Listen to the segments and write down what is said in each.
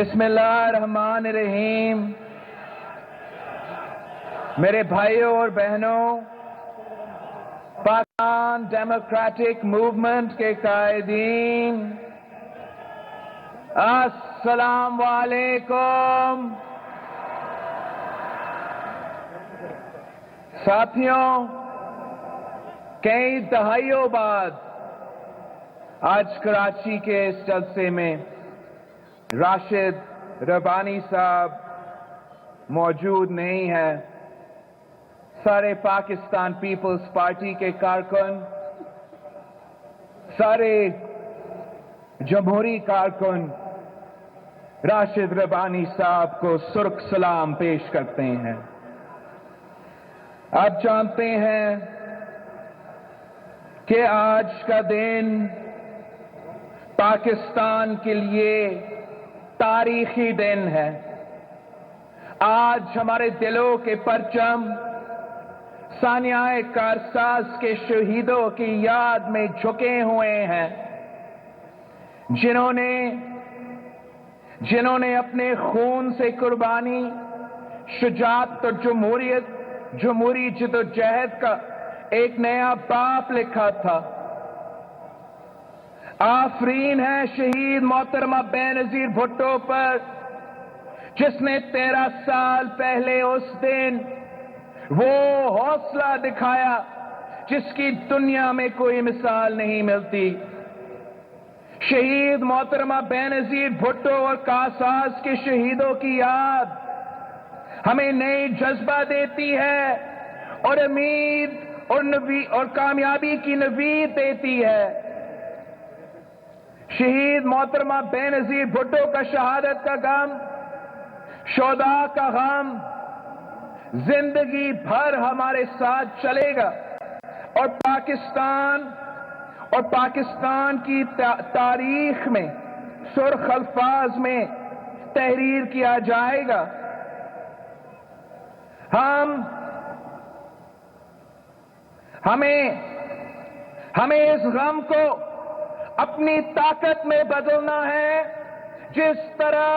بسم اللہ الرحمن الرحیم۔ میرے بھائیوں اور بہنوں، پاکستان ڈیموکریٹک موومنٹ کے قائدین، السلام علیکم۔ ساتھیوں، کئی دہائیوں بعد آج کراچی کے اس جلسے میں راشد ربانی صاحب موجود نہیں ہیں۔ سارے پاکستان پیپلز پارٹی کے کارکن، سارے جمہوری کارکن راشد ربانی صاحب کو سرخ سلام پیش کرتے ہیں۔ آپ جانتے ہیں کہ آج کا دن پاکستان کے لیے تاریخی دن ہے۔ آج ہمارے دلوں کے پرچم ثانیہ کارساز کے شہیدوں کی یاد میں جھکے ہوئے ہیں، جنہوں نے اپنے خون سے قربانی، شجاعت اور جمہوری جدوجہد کا ایک نیا باب لکھا تھا۔ آفرین ہے شہید محترمہ بےنظیر بھٹو پر، جس نے 13 سال پہلے اس دن وہ حوصلہ دکھایا جس کی دنیا میں کوئی مثال نہیں ملتی۔ شہید محترمہ بےنظیر بھٹو اور کارساز کے شہیدوں کی یاد ہمیں نئی جذبہ دیتی ہے اور امید اور کامیابی کی نوید دیتی ہے۔ شہید محترمہ بےنظیر بھٹو کا شہادت کا غم، شہداء کا غم زندگی بھر ہمارے ساتھ چلے گا، اور پاکستان کی تاریخ میں سرخ الفاظ میں تحریر کیا جائے گا۔ ہمیں اس غم کو اپنی طاقت میں بدلنا ہے، جس طرح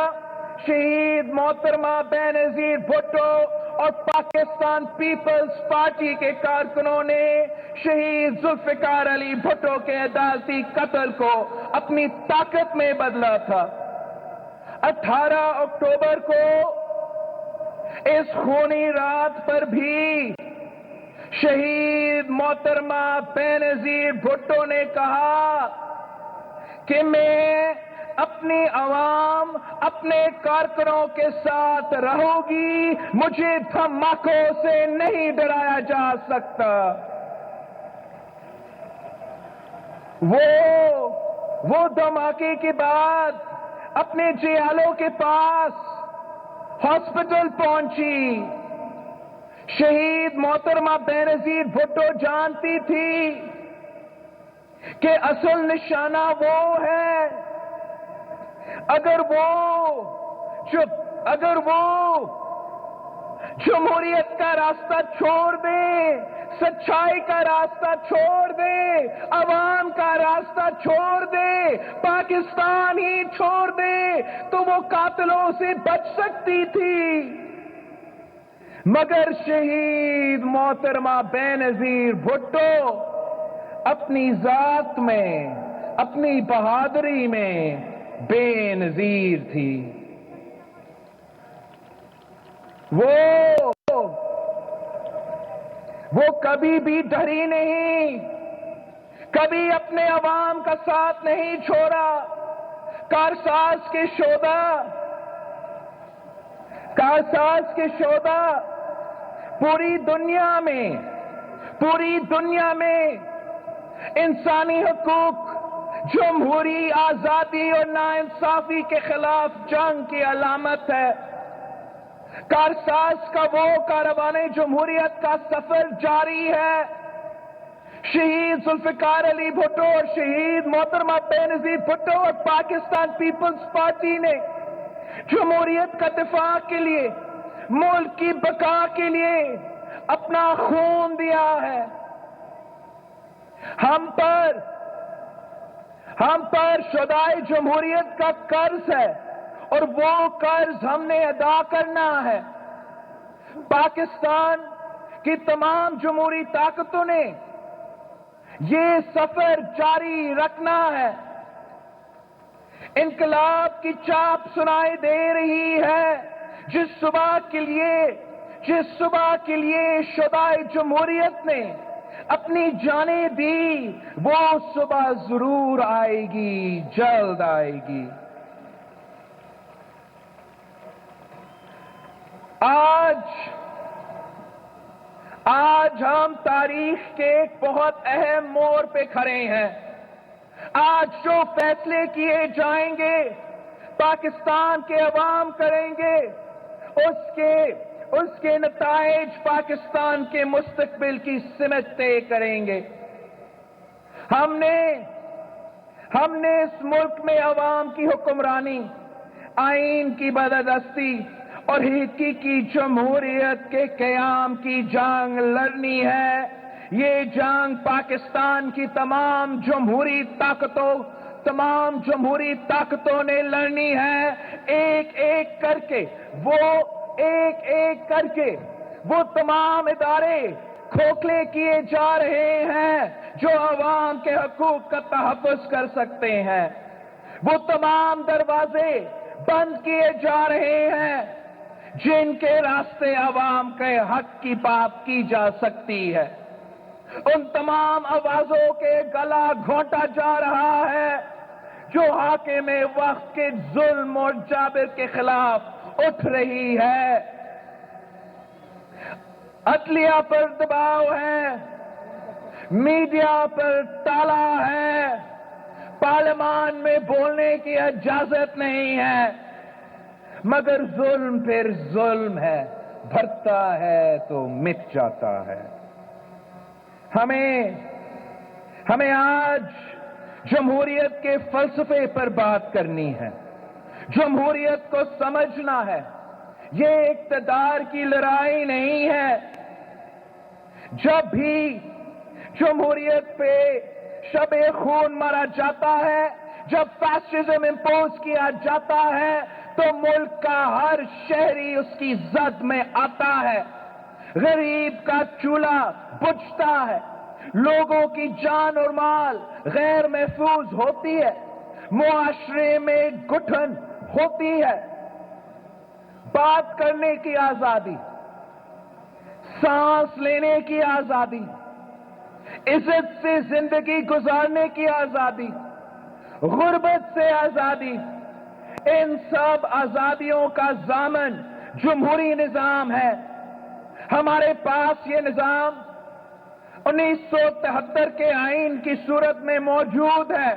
شہید محترمہ بےنظیر بھٹو اور پاکستان پیپلز پارٹی کے کارکنوں نے شہید ذوالفقار علی بھٹو کے عدالتی قتل کو اپنی طاقت میں بدلا تھا۔ 18 اکتوبر کو اس خونی رات پر بھی شہید محترمہ بےنظیر بھٹو نے کہا کہ میں اپنی عوام، اپنے کارکنوں کے ساتھ رہوں گی، مجھے دھماکوں سے نہیں ڈرایا جا سکتا۔ وہ دھماکے کے بعد اپنے جیالوں کے پاس ہاسپٹل پہنچی۔ شہید محترمہ بےنظیر بھٹو جانتی تھی کہ اصل نشانہ وہ ہے، اگر وہ جمہوریت کا راستہ چھوڑ دے، سچائی کا راستہ چھوڑ دے، عوام کا راستہ چھوڑ دے، پاکستان ہی چھوڑ دے، تو وہ قاتلوں سے بچ سکتی تھی۔ مگر شہید محترمہ بےنظیر بھٹو اپنی ذات میں، اپنی بہادری میں بے نظیر تھی۔ وہ کبھی بھی ڈری نہیں، کبھی اپنے عوام کا ساتھ نہیں چھوڑا۔ کارساز کے شہداء پوری دنیا میں انسانی حقوق، جمہوری آزادی اور ناانصافی کے خلاف جنگ کی علامت ہے۔ کارساز کا وہ کاروان جمہوریت کا سفر جاری ہے۔ شہید ذوالفقار علی بھٹو اور شہید محترمہ بےنظیر بھٹو اور پاکستان پیپلز پارٹی نے جمہوریت کا دفاع کے لیے، ملک کی بقا کے لیے اپنا خون دیا ہے۔ ہم پر شہدائے جمہوریت کا قرض ہے، اور وہ قرض ہم نے ادا کرنا ہے۔ پاکستان کی تمام جمہوری طاقتوں نے یہ سفر جاری رکھنا ہے۔ انقلاب کی چاپ سنائی دے رہی ہے۔ جس صبح کے لیے شعبۂ جمہوریت نے اپنی جانیں دی، وہ صبح ضرور آئے گی، جلد آئے گی۔ آج ہم تاریخ کے ایک بہت اہم موڑ پہ کھڑے ہیں۔ آج جو فیصلے کیے جائیں گے پاکستان کے عوام کریں گے، اس کے نتائج پاکستان کے مستقبل کی سمت طے کریں گے۔ ہم نے اس ملک میں عوام کی حکمرانی، آئین کی بالادستی اور حقیقی جمہوریت کے قیام کی جنگ لڑنی ہے۔ یہ جنگ پاکستان کی تمام جمہوری طاقتوں نے لڑنی ہے۔ ایک ایک کر کے وہ تمام ادارے کھوکھلے کیے جا رہے ہیں جو عوام کے حقوق کا تحفظ کر سکتے ہیں۔ وہ تمام دروازے بند کیے جا رہے ہیں جن کے راستے عوام کے حق کی بات کی جا سکتی ہے۔ ان تمام آوازوں کے گلا گھونٹا جا رہا ہے جو حاکم وقت کے ظلم اور جابر کے خلاف اٹھ رہی ہے۔ عدلیہ پر دباؤ ہے، میڈیا پر تالا ہے، پارلیمان میں بولنے کی اجازت نہیں ہے، مگر ظلم پھر ظلم ہے، بھرتا ہے تو مٹ جاتا ہے۔ ہمیں آج جمہوریت کے فلسفے پر بات کرنی ہے۔ جمہوریت کو سمجھنا ہے۔ یہ اقتدار کی لڑائی نہیں ہے۔ جب بھی جمہوریت پہ شب خون مارا جاتا ہے، جب فیشزم امپوز کیا جاتا ہے، تو ملک کا ہر شہری اس کی زد میں آتا ہے۔ غریب کا چولہا بجھتا ہے، لوگوں کی جان اور مال غیر محفوظ ہوتی ہے، معاشرے میں گھٹن ہوتی ہے۔ بات کرنے کی آزادی، سانس لینے کی آزادی، عزت سے زندگی گزارنے کی آزادی، غربت سے آزادی، ان سب آزادیوں کا ضامن جمہوری نظام ہے۔ ہمارے پاس یہ نظام 1973 کے آئین کی صورت میں موجود ہے۔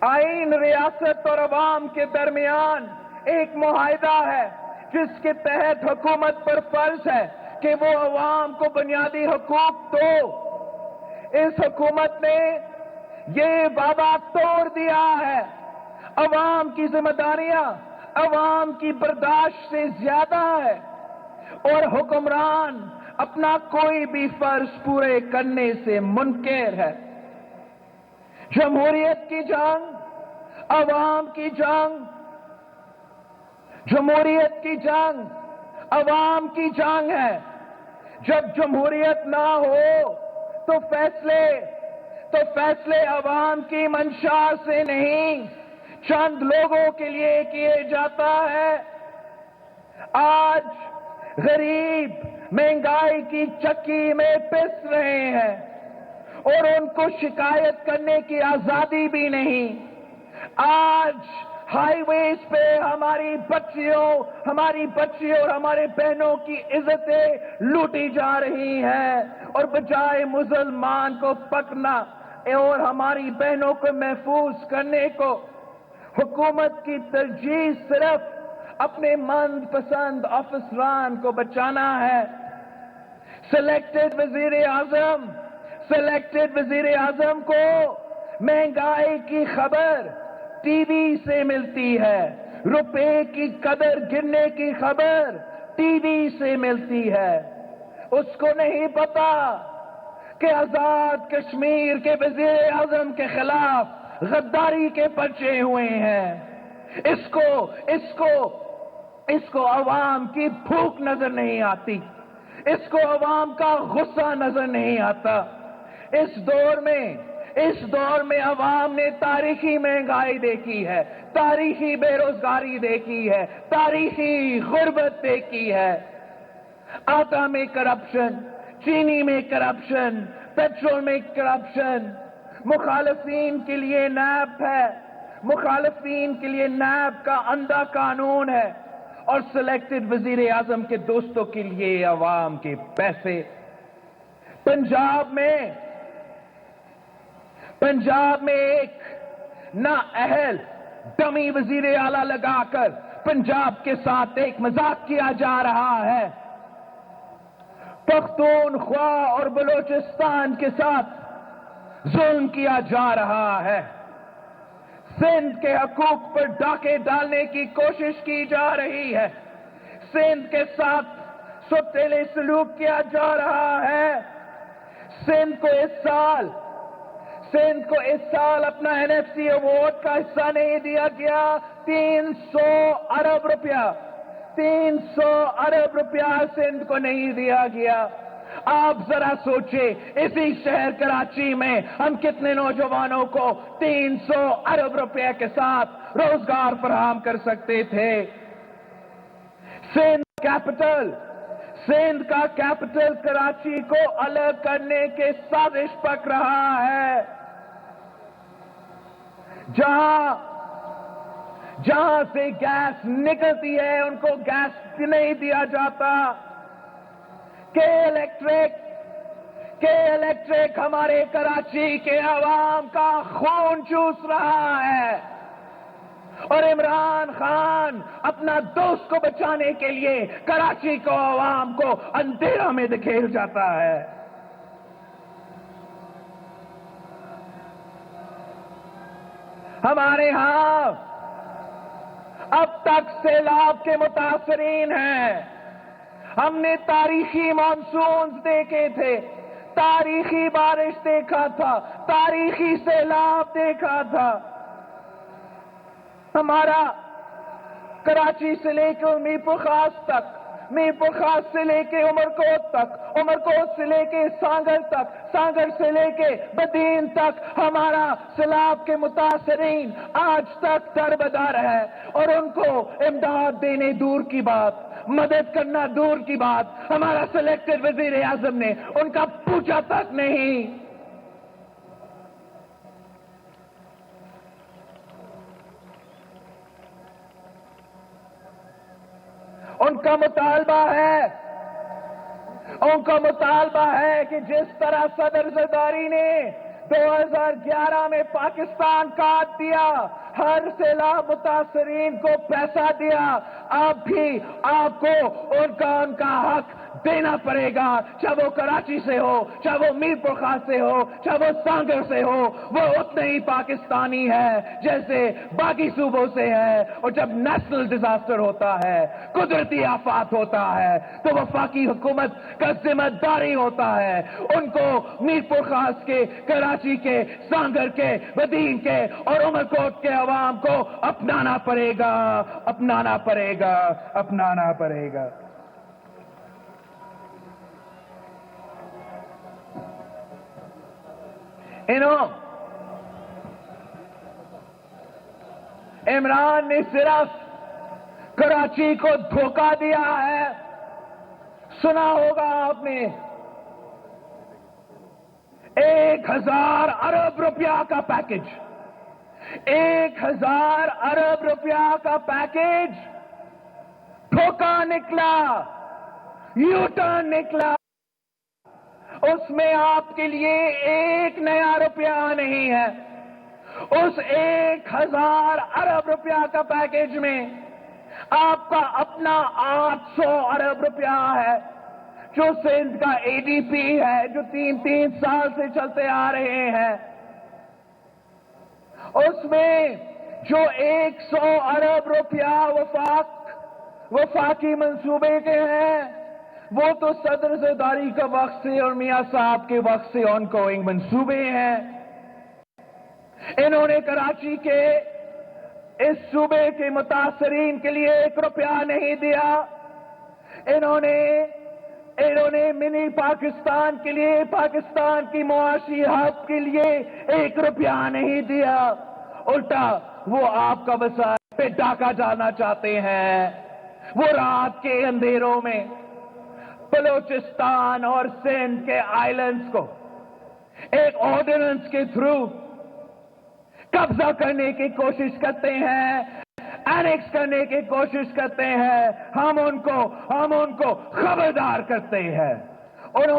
آئین ریاست اور عوام کے درمیان ایک معاہدہ ہے جس کے تحت حکومت پر فرض ہے کہ وہ عوام کو بنیادی حقوق دو۔ اس حکومت نے یہ وعدہ توڑ دیا ہے۔ عوام کی ذمہ داریاں عوام کی برداشت سے زیادہ ہے اور حکمران اپنا کوئی بھی فرض پورے کرنے سے منکر ہے۔ جمہوریت کی جنگ، عوام کی جنگ، جمہوریت کی جنگ عوام کی جنگ ہے۔ جب جمہوریت نہ ہو تو فیصلے عوام کی منشا سے نہیں، چند لوگوں کے لیے کیے جاتا ہے۔ آج غریب مہنگائی کی چکی میں پس رہے ہیں اور ان کو شکایت کرنے کی آزادی بھی نہیں۔ آج ہائی ویز پہ ہماری بچیوں اور ہمارے بہنوں کی عزتیں لوٹی جا رہی ہیں، اور بجائے مسلمان کو پکڑنا اور ہماری بہنوں کو محفوظ کرنے کو، حکومت کی ترجیح صرف اپنے من پسند افسران کو بچانا ہے۔ سلیکٹڈ وزیر اعظم کو مہنگائی کی خبر ٹی وی سے ملتی ہے، روپے کی قدر گرنے کی خبر ٹی وی سے ملتی ہے۔ اس کو نہیں پتا کہ آزاد کشمیر کے وزیر اعظم کے خلاف غداری کے پرچے ہوئے ہیں۔ اس کو عوام کی بھوک نظر نہیں آتی، اس کو عوام کا غصہ نظر نہیں آتا۔ اس دور میں عوام نے تاریخی مہنگائی دیکھی ہے، تاریخی بے روزگاری دیکھی ہے، تاریخی غربت دیکھی ہے۔ آٹا میں کرپشن، چینی میں کرپشن، پیٹرول میں کرپشن، مخالفین کے لیے نیب ہے، مخالفین کے لیے نیب کا اندھا قانون ہے، اور سلیکٹڈ وزیر اعظم کے دوستوں کے لیے عوام کے پیسے۔ پنجاب میں ایک نااہل ڈمی وزیر اعلیٰ لگا کر پنجاب کے ساتھ ایک مذاق کیا جا رہا ہے۔ پختونخوا اور بلوچستان کے ساتھ ظلم کیا جا رہا ہے۔ سندھ کے حقوق پر ڈاکے ڈالنے کی کوشش کی جا رہی ہے۔ سندھ کے ساتھ سوتیلے سلوک کیا جا رہا ہے۔ سندھ کو اس سال اپنا NFC ایوارڈ کا حصہ نہیں دیا گیا۔ 300 ارب روپیہ سندھ کو نہیں دیا گیا۔ آپ ذرا سوچیں، اسی شہر کراچی میں ہم کتنے نوجوانوں کو 300 ارب روپے کے ساتھ روزگار فراہم کر سکتے تھے۔ سندھ کا کیپٹل کراچی کو الگ کرنے کے سازش پک رہا ہے۔ جہاں سے گیس نکلتی ہے ان کو گیس نہیں دیا جاتا۔ کے الیکٹرک ہمارے کراچی کے عوام کا خون چوس رہا ہے، اور عمران خان اپنا دوست کو بچانے کے لیے کراچی کو عوام کو اندھیرا میں دھکیل جاتا ہے۔ ہمارے ہاں اب تک سیلاب کے متاثرین ہیں۔ ہم نے تاریخی مانسونز دیکھے تھے، تاریخی بارش دیکھا تھا، تاریخی سیلاب دیکھا تھا۔ ہمارا کراچی سے لے کے میرپور خاص تک، میرپور خاص سے لے کے عمرکوٹ تک، عمرکوٹ سے لے کے سانگل تک، سانگل سے لے کے بدین تک ہمارا سیلاب کے متاثرین آج تک دربدر ہے، اور ان کو امداد دینے دور کی بات، مدد کرنا دور کی بات، ہمارا سلیکٹڈ وزیر اعظم نے ان کا پوچھا تک نہیں۔ ان کا مطالبہ ہے کہ جس طرح صدر زرداری نے 2011 میں پاکستان کاٹ دیا، ہر سیلاب متاثرین کو پیسہ دیا، اب بھی آپ کو ان کا حق دینا پڑے گا، چاہے وہ کراچی سے ہو، چاہے وہ میرپور خاص سے ہو، چاہے وہ سانگر سے ہو، وہ اتنے ہی پاکستانی ہے جیسے باقی صوبوں سے ہے۔ اور جب نیشنل ڈیزاسٹر ہوتا ہے، قدرتی آفات ہوتا ہے، تو وفاقی حکومت کا ذمہ داری ہوتا ہے ان کو میرپور خاص کے، کراچی کے، سانگر کے، بدین کے اور عمرکوٹ کے عوام کو اپنانا پڑے گا۔ عمران نے صرف کراچی کو دھوکہ دیا ہے۔ سنا ہوگا آپ نے 1000 ارب روپیہ کا پیکج، 1000 ارب روپیہ کا پیکج دھوکہ نکلا، یو ٹرن نکلا۔ اس میں آپ کے لیے ایک نیا روپیہ نہیں ہے۔ اس 1000 ارب روپیہ کا پیکج میں آپ کا اپنا 800 ارب روپیہ ہے، جو سندھ کا ADP ہے، جو 3 سال سے چلتے آ رہے ہیں۔ اس میں جو 100 ارب روپیہ وفاقی منصوبے کے ہیں، وہ تو صدر زرداری کا وقت سے اور میاں صاحب کے وقت سے آن گوئنگ منصوبے ہیں۔ انہوں نے کراچی کے اس صوبے کے متاثرین کے لیے 1 روپیہ نہیں دیا. انہوں نے منی پاکستان کے لیے، پاکستان کی معاشی ہب کے لیے 1 روپیہ نہیں دیا. الٹا وہ آپ کا وسائل پہ ڈاکہ جانا چاہتے ہیں. وہ رات کے اندھیروں میں بلوچستان اور سندھ کے آئلینڈز کو ایک آرڈیننس کے تھرو قبضہ کرنے کی کوشش کرتے ہیں، اینیکس کرنے کی کوشش کرتے ہیں. ہم ان کو خبردار کرتے ہیں. ان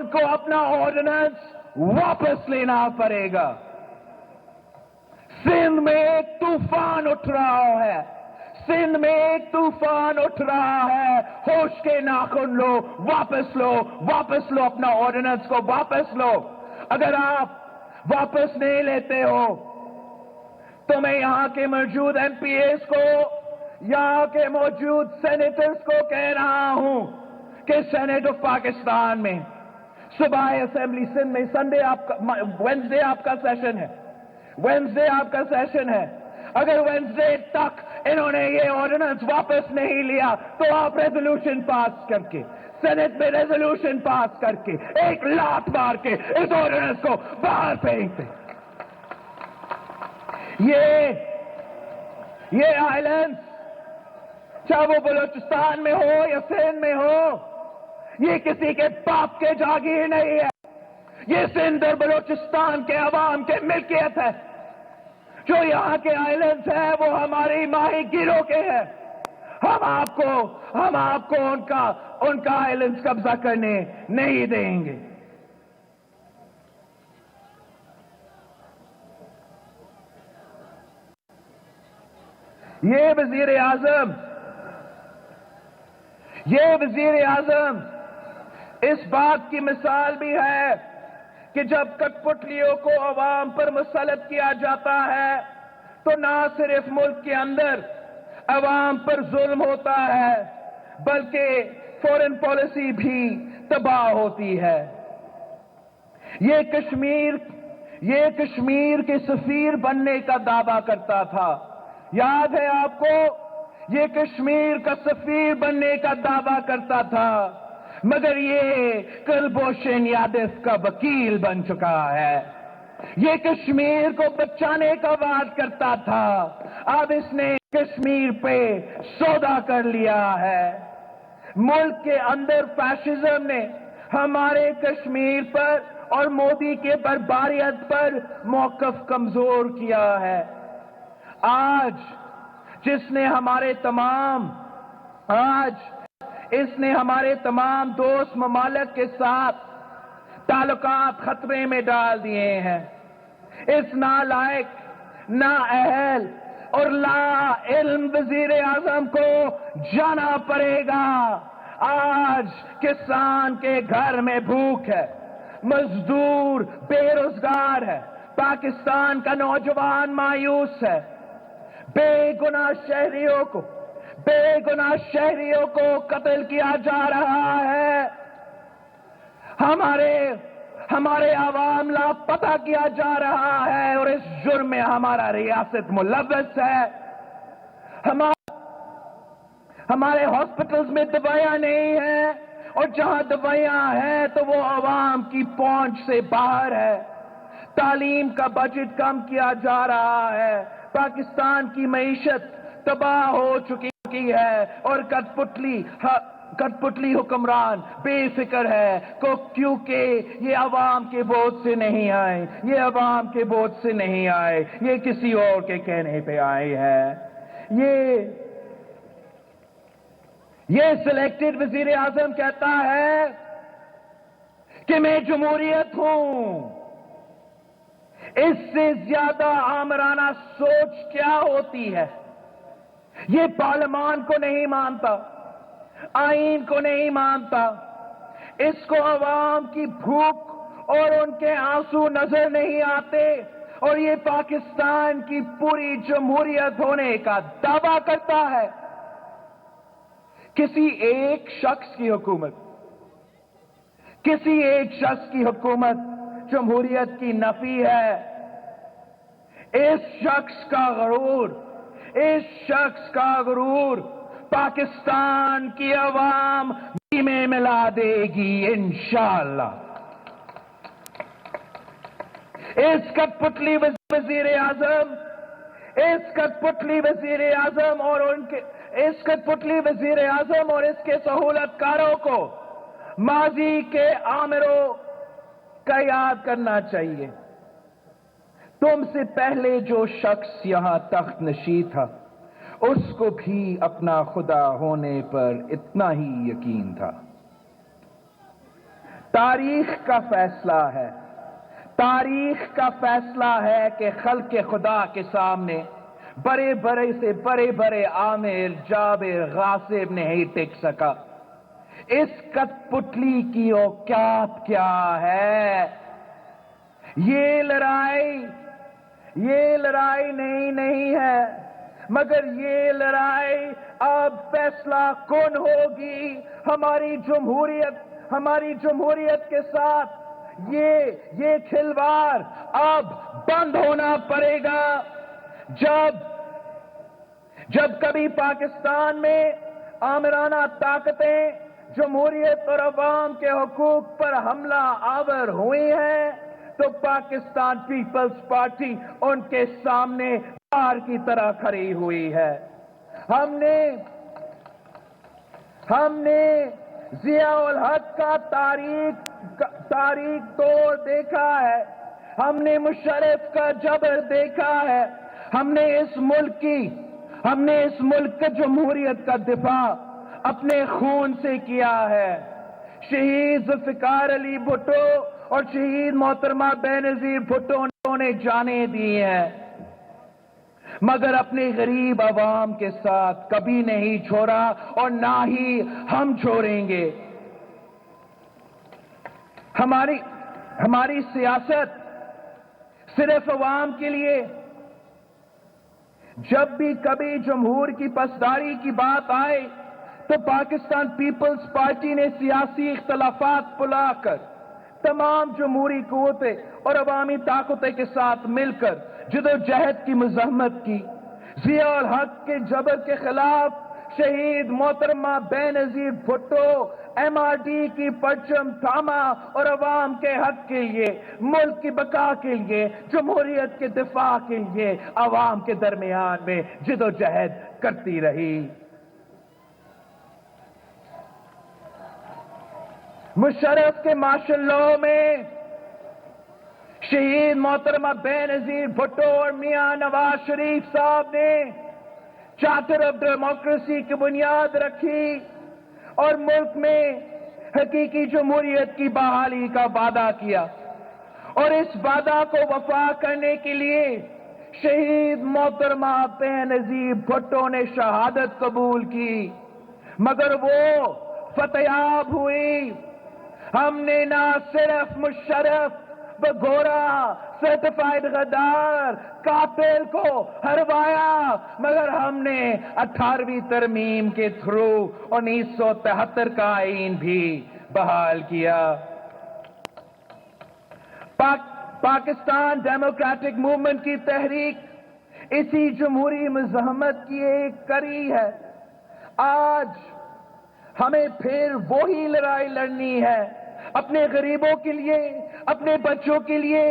کو اپنا آرڈیننس واپس لینا پڑے گا. سندھ میں ایک طوفان اٹھ رہا ہے. سندھ میں ایک طوفان اٹھ رہا ہے. ہوش کے ناخن لو، واپس لو اپنا آرڈیننس کو واپس لو. اگر آپ واپس نہیں لیتے ہو تو میں یہاں کے موجود ایم پی ایز کو، یہاں کے موجود سینیٹرز کو کہہ رہا ہوں کہ سینیٹ آف پاکستان میں صوبائی اسمبلی سندھ میں وینسڈے آپ کا سیشن ہے. اگر وینسڈے تک انہوں نے یہ آرڈیننس واپس نہیں لیا تو آپ ریزولوشن پاس کر کے، سینٹ میں ریزولوشن پاس کر کے، ایک لات مار کے اس آرڈیننس کو باہر پھینک دیں. یہ آئلینڈز، چاہے وہ بلوچستان میں ہو یا سندھ میں ہو، یہ کسی کے باپ کے جاگیر نہیں ہے. یہ سندھ اور بلوچستان کے عوام کے ملکیت ہے. جو یہاں کے آئلینڈز ہیں وہ ہماری ماہی گیروں کے ہیں. ہم آپ کو ان کا آئلینڈز قبضہ کرنے نہیں دیں گے. یہ وزیر اعظم اس بات کی مثال بھی ہے کہ جب کٹ پتلیوں کو عوام پر مسلط کیا جاتا ہے تو نہ صرف ملک کے اندر عوام پر ظلم ہوتا ہے بلکہ فورن پالیسی بھی تباہ ہوتی ہے. یہ کشمیر کے سفیر بننے کا دعویٰ کرتا تھا. یاد ہے آپ کو؟ یہ کشمیر کا سفیر بننے کا دعویٰ کرتا تھا، مگر یہ کلبھوشن یادو کا وکیل بن چکا ہے. یہ کشمیر کو بچانے کا وعدہ کرتا تھا، اب اس نے کشمیر پہ سودا کر لیا ہے. ملک کے اندر فیشزم نے ہمارے کشمیر پر اور مودی کے بربریت پر موقف کمزور کیا ہے. آج اس نے ہمارے تمام دوست ممالک کے ساتھ تعلقات خطرے میں ڈال دیے ہیں. اس نالائق، نااہل اور لا علم وزیر اعظم کو جانا پڑے گا. آج کسان کے گھر میں بھوک ہے، مزدور بے روزگار ہے، پاکستان کا نوجوان مایوس ہے. بے گناہ شہریوں کو قتل کیا جا رہا ہے. ہمارے عوام لاپتہ کیا جا رہا ہے اور اس جرم میں ہمارا ریاست ملوث ہے. ہمارے ہاسپٹلز میں دوائیاں نہیں ہیں، اور جہاں دوائیاں ہیں تو وہ عوام کی پہنچ سے باہر ہے. تعلیم کا بجٹ کم کیا جا رہا ہے. پاکستان کی معیشت تباہ ہو چکی ہے اور کٹ پتلی حکمران بے فکر ہے کیونکہ یہ عوام کے ووٹ سے نہیں آئے، یہ کسی اور کے کہنے پہ آئے ہیں. یہ سلیکٹڈ وزیر اعظم کہتا ہے کہ میں جمہوریت ہوں. اس سے زیادہ آمرانہ سوچ کیا ہوتی ہے؟ یہ پارلیمان کو نہیں مانتا، آئین کو نہیں مانتا. اس کو عوام کی بھوک اور ان کے آنسو نظر نہیں آتے، اور یہ پاکستان کی پوری جمہوریت ہونے کا دعویٰ کرتا ہے. کسی ایک شخص کی حکومت جمہوریت کی نفی ہے. اس شخص کا غرور، اس شخص کا غرور پاکستان کی عوام میں ملا دے گی انشاءاللہ۔ اس کٹ پتلی وزیر اعظم، اس کٹ پتلی وزیر اعظم اور ان کے اس کٹ پتلی وزیر اعظم اور اس کے سہولت کاروں کو ماضی کے آمروں کا یاد کرنا چاہیے۔ تم سے پہلے جو شخص یہاں تخت نشین تھا اس کو بھی اپنا خدا ہونے پر اتنا ہی یقین تھا۔ تاریخ کا فیصلہ ہے، تاریخ کا فیصلہ ہے کہ خلق خدا کے سامنے بڑے بڑے سے بڑے بڑے عامر جابر غاصب نہیں ٹک سکا۔ اس کٹ پتلی کی اوقات کیا ہے؟ یہ لڑائی نہیں ہے، مگر یہ لڑائی اب فیصلہ کن ہوگی۔ ہماری جمہوریت کے ساتھ یہ کھلواڑ اب بند ہونا پڑے گا۔ جب کبھی پاکستان میں آمرانہ طاقتیں جمہوریت اور عوام کے حقوق پر حملہ آور ہوئی ہیں تو پاکستان پیپلز پارٹی ان کے سامنے پہاڑ کی طرح کھڑی ہوئی ہے۔ ہم نے ضیاء الحق کا تاریخ توڑ دیکھا ہے، ہم نے مشرف کا جبر دیکھا ہے، ہم نے اس ملک کی جمہوریت کا دفاع اپنے خون سے کیا ہے۔ شہید ذوالفقار علی بھٹو اور شہید محترمہ بینظیر بھٹو نے جانیں دی ہیں، مگر اپنے غریب عوام کے ساتھ کبھی نہیں چھوڑا اور نہ ہی ہم چھوڑیں گے۔ ہماری سیاست صرف عوام کے لیے۔ جب بھی کبھی جمہور کی پاسداری کی بات آئے تو پاکستان پیپلز پارٹی نے سیاسی اختلافات بھلا کر تمام جمہوری قوتیں اور عوامی طاقتیں کے ساتھ مل کر جدوجہد کی مزاحمت کی۔ ضیاء الحق کے جبر کے خلاف شہید محترمہ Benazir Bhutto M R D کی پرچم تھاما اور عوام کے حق کے لیے، ملک کی بقا کے لیے، جمہوریت کے دفاع کے لیے عوام کے درمیان میں جدوجہد کرتی رہی۔ مشرف کے مارشل لاء میں شہید محترمہ بینظیر بھٹو اور میاں نواز شریف صاحب نے چارٹر آف ڈیموکریسی کی بنیاد رکھی اور ملک میں حقیقی جمہوریت کی بحالی کا وعدہ کیا، اور اس وعدہ کو وفا کرنے کے لیے شہید محترمہ بینظیر بھٹو نے شہادت قبول کی، مگر وہ فتح یاب ہوئی۔ ہم نے نہ صرف مشرف بگورا سرٹیفائیڈ غدار قاتل کو ہروایا، مگر ہم نے 18ویں ترمیم کے تھرو 1973 کا آئین بھی بحال کیا۔ پاکستان ڈیموکریٹک موومنٹ کی تحریک اسی جمہوری مزاحمت کی ایک کڑی ہے۔ آج ہمیں پھر وہی لڑائی لڑنی ہے، اپنے غریبوں کے لیے، اپنے بچوں کے لیے،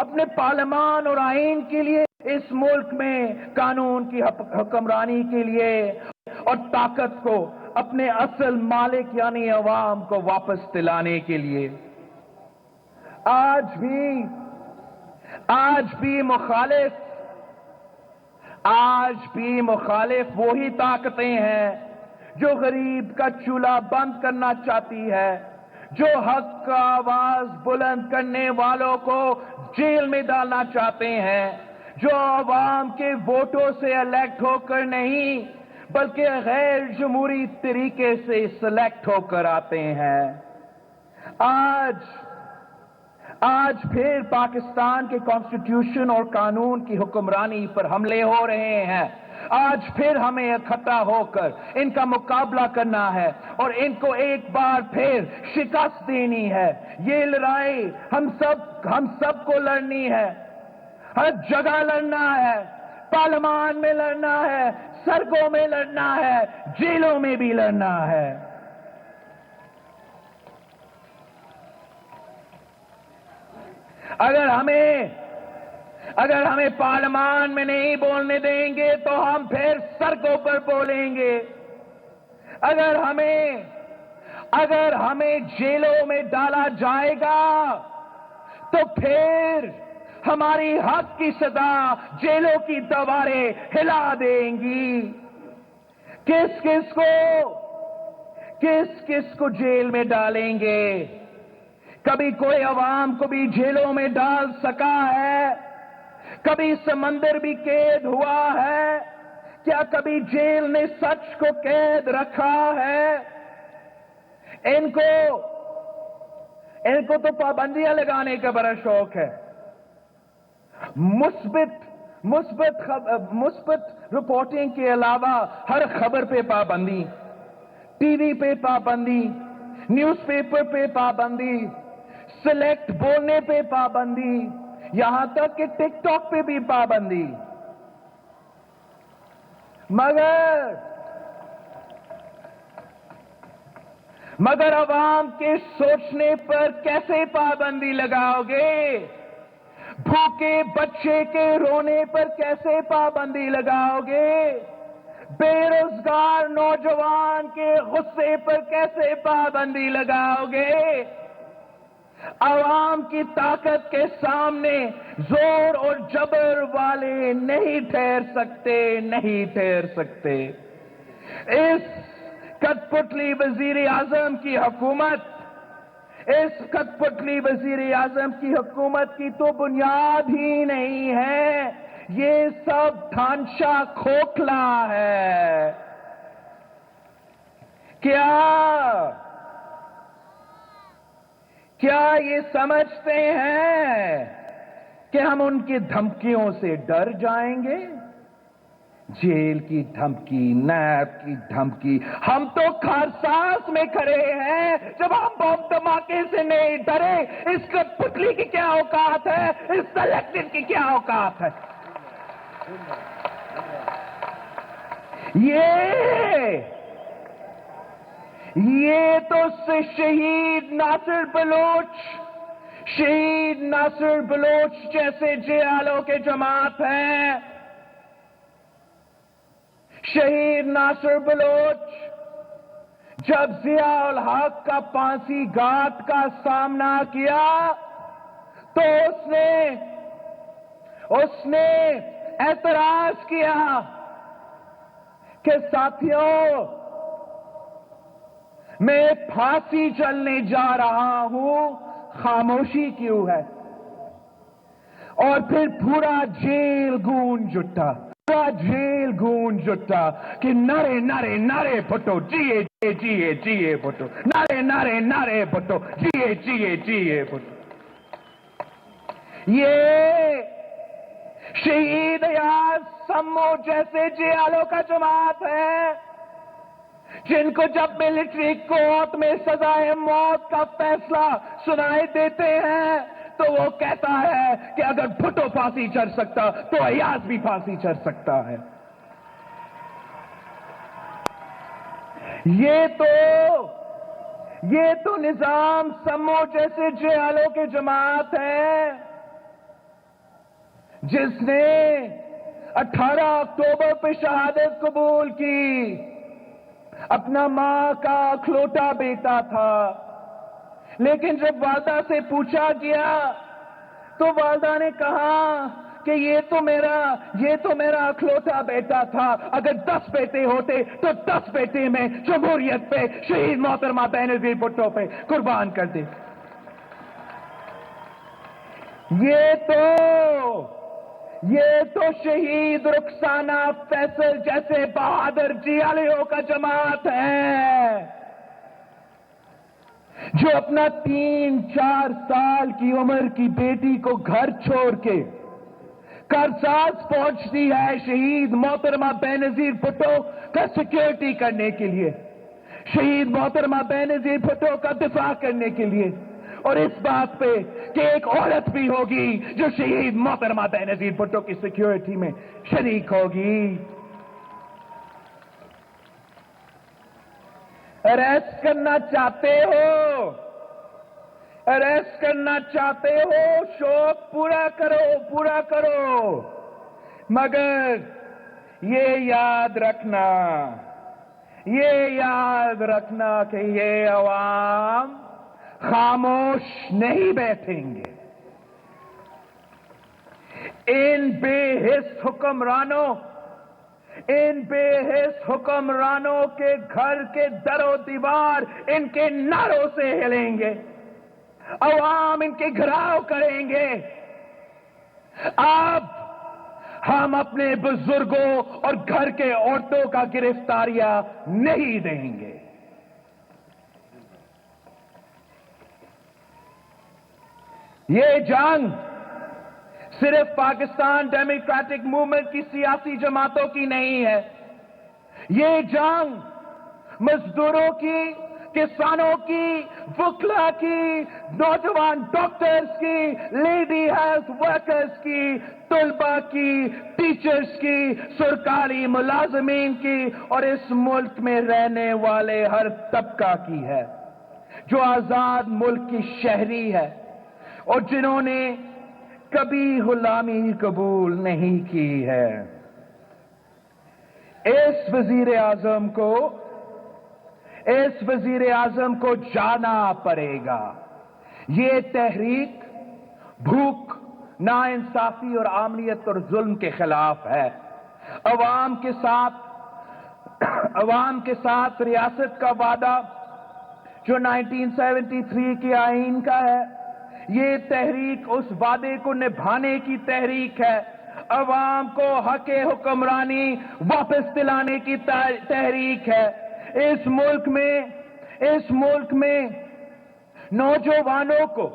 اپنے پارلیمان اور آئین کے لیے، اس ملک میں قانون کی حکمرانی کے لیے، اور طاقت کو اپنے اصل مالک یعنی عوام کو واپس دلانے کے لیے۔ آج بھی مخالف وہی طاقتیں ہیں جو غریب کا چولہا بند کرنا چاہتی ہے، جو حق کا آواز بلند کرنے والوں کو جیل میں ڈالنا چاہتے ہیں، جو عوام کے ووٹوں سے الیکٹ ہو کر نہیں بلکہ غیر جمہوری طریقے سے سلیکٹ ہو کر آتے ہیں۔ آج پھر پاکستان کے کانسٹیٹیوشن اور قانون کی حکمرانی پر حملے ہو رہے ہیں۔ آج پھر ہمیں اکٹھا ہو کر ان کا مقابلہ کرنا ہے اور ان کو ایک بار پھر شکست دینی ہے۔ یہ لڑائی ہم سب کو لڑنی ہے۔ ہر جگہ لڑنا ہے، پارلیمان میں لڑنا ہے، سڑکوں میں لڑنا ہے، جیلوں میں بھی لڑنا ہے۔ اگر ہمیں پارلیمان میں نہیں بولنے دیں گے تو ہم پھر سڑکوں پر بولیں گے۔ اگر ہمیں جیلوں میں ڈالا جائے گا تو پھر ہماری حق کی صدا جیلوں کی دیواریں ہلا دیں گی۔ کس کس کو جیل میں ڈالیں گے؟ کبھی کوئی عوام کو بھی جیلوں میں ڈال سکا ہے؟ کبھی سمندر بھی قید ہوا ہے؟ کیا کبھی جیل نے سچ کو قید رکھا ہے؟ ان کو تو پابندیاں لگانے کا بڑا شوق ہے۔ مثبت رپورٹنگ کے علاوہ ہر خبر پہ پابندی، ٹی وی پہ پابندی، نیوز پیپر پہ پابندی، سلیکٹ بولنے پہ پابندی، یہاں تک کہ ٹک ٹاک پہ بھی پابندی۔ مگر عوام کے سوچنے پر کیسے پابندی لگاؤ گے؟ بھوکے بچے کے رونے پر کیسے پابندی لگاؤ گے؟ بے روزگار نوجوان کے غصے پر کیسے پابندی لگاؤ گے؟ عوام کی طاقت کے سامنے زور اور جبر والے نہیں ٹھہر سکتے۔ اس کٹ پتلی وزیر اعظم کی حکومت کی تو بنیاد ہی نہیں ہے، یہ سب ڈھانچہ کھوکھلا ہے۔ کیا یہ سمجھتے ہیں کہ ہم ان کی دھمکیوں سے ڈر جائیں گے؟ جیل کی دھمکی، نیب کی دھمکی، ہم تو خرساس میں کھڑے ہیں جب ہم بم دھماکے سے نہیں ڈرے۔ اس کٹ پتلی کی کیا اوقات ہے؟ اس سلیکٹڈ کی کیا اوقات ہے؟ یہ تو شہید ناصر بلوچ جیسے جیالوں کے جماعت ہیں۔ شہید ناصر بلوچ جب ضیاء الحق کا پھانسی گھاٹ کا سامنا کیا تو اس نے اعتراض کیا کہ ساتھیوں، میں پھانسی چلنے جا رہا ہوں، خاموشی کیوں ہے؟ اور پھر پورا جیل گونج اٹھا کہ نعرے بھٹو، جیے بھٹو، نعرے بھٹو، جیے بھٹو۔ یہ شہید ایاز سمو جیسے جیالوں کا جماعت ہے، جن کو جب ملٹری کورٹ میں سزائے موت کا فیصلہ سنائی دیتے ہیں تو وہ کہتا ہے کہ اگر بھٹو پھانسی چڑھ سکتا تو ایاز بھی پھانسی چڑھ سکتا ہے۔ یہ تو نظام سمو جیسے جیالوں کی جماعت ہے جس نے 18 اکتوبر پہ شہادت قبول کی، اپنا ماں کا اکلوٹا بیٹا تھا، لیکن جب والدہ سے پوچھا گیا تو والدہ نے کہا کہ یہ تو میرا اکلوٹا بیٹا تھا، اگر 10 بیٹے ہوتے تو 10 بیٹے میں جمہوریت پہ، شہید محترمہ بینظیر بھٹو پہ قربان کر دے۔ یہ تو شہید رخسانہ فیصل جیسے بہادر جیالیوں کا جماعت ہے جو اپنا 3-4 سال کی عمر کی بیٹی کو گھر چھوڑ کے کرساس پہنچتی ہے شہید محترمہ بینظیر بھٹو کا سیکیورٹی کرنے کے لیے، شہید محترمہ بینظیر بھٹو کا دفاع کرنے کے لیے۔ اور اس بات پہ کہ ایک عورت بھی ہوگی جو شہید محترمہ بینظیر بھٹو کی سیکیورٹی میں شریک ہوگی. اریسٹ کرنا چاہتے ہو، اریسٹ کرنا چاہتے ہو، شوق پورا کرو، پورا کرو، مگر یہ یاد رکھنا، یہ یاد رکھنا کہ یہ عوام خاموش نہیں بیٹھیں گے. ان بے حس حکمرانوں، ان بے حس حکمرانوں کے گھر کے در و دیوار ان کے نعروں سے ہلیں گے، عوام ان کے گھراؤ کریں گے. اب ہم اپنے بزرگوں اور گھر کے عورتوں کا گرفتاریاں نہیں دیں گے. یہ جنگ صرف پاکستان ڈیموکریٹک موومنٹ کی سیاسی جماعتوں کی نہیں ہے. یہ جنگ مزدوروں کی، کسانوں کی، وکلا کی، نوجوان ڈاکٹرز کی، لیڈی ہیلتھ ورکرز کی، طلباء کی، ٹیچرز کی، سرکاری ملازمین کی اور اس ملک میں رہنے والے ہر طبقہ کی ہے جو آزاد ملک کی شہری ہے اور جنہوں نے کبھی غلامی قبول نہیں کی ہے. اس وزیر اعظم کو جانا پڑے گا. یہ تحریک بھوک، ناانصافی اور عاملیت اور ظلم کے خلاف ہے. عوام کے ساتھ ریاست کا وعدہ جو 1973 کے آئین کا ہے، یہ تحریک اس وعدے کو نبھانے کی تحریک ہے. عوام کو حق حکمرانی واپس دلانے کی تحریک ہے. اس ملک میں نوجوانوں کو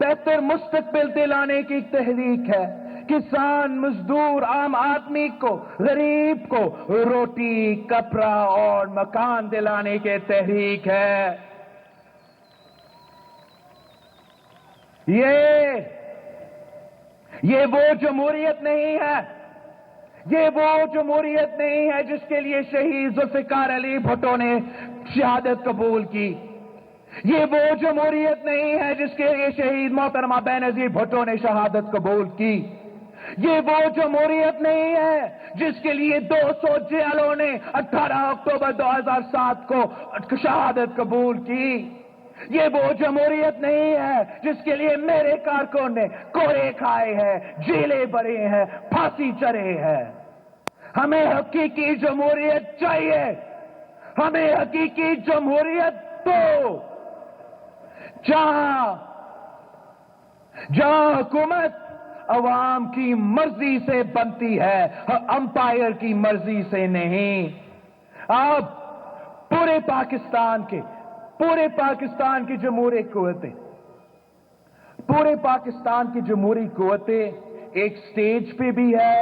بہتر مستقبل دلانے کی تحریک ہے. کسان، مزدور، عام آدمی کو، غریب کو روٹی، کپڑا اور مکان دلانے کی تحریک ہے. یہ وہ جمہوریت نہیں ہے، یہ وہ جمہوریت نہیں ہے جس کے لیے شہید ذوالفقار علی بھٹو نے شہادت قبول کی. یہ وہ جمہوریت نہیں ہے جس کے لیے شہید محترمہ بینظیر بھٹو نے شہادت قبول کی. یہ وہ جمہوریت نہیں ہے جس کے لیے 200 جیلوں نے 18 اکتوبر 2007 کو شہادت قبول کی. یہ وہ جمہوریت نہیں ہے جس کے لیے میرے کارکن نے کوڑے کھائے ہیں، جیلیں بھرے ہیں، پھانسی چڑھے ہیں. ہمیں حقیقی جمہوریت چاہیے. ہمیں حقیقی جمہوریت دو، جہاں حکومت عوام کی مرضی سے بنتی ہے، امپائر کی مرضی سے نہیں. اب پورے پاکستان کی جمہوری قوتیں ایک سٹیج پہ بھی ہے،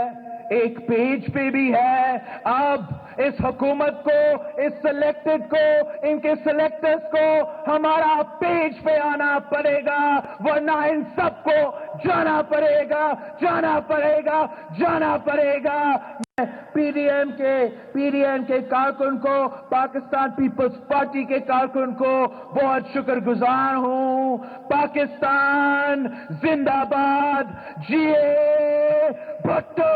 ایک پیج پہ بھی ہے. اب اس حکومت کو، اس سلیکٹڈ کو، ان کے سلیکٹرز کو ہمارا پیج پہ آنا پڑے گا، ورنہ ان سب کو جانا پڑے گا، جانا پڑے گا، جانا پڑے گا. پی ڈی ایم کے کارکن کو، پاکستان پیپلز پارٹی کے کارکن کو بہت شکر گزار ہوں. پاکستان زندہ باد، جیے بھٹو.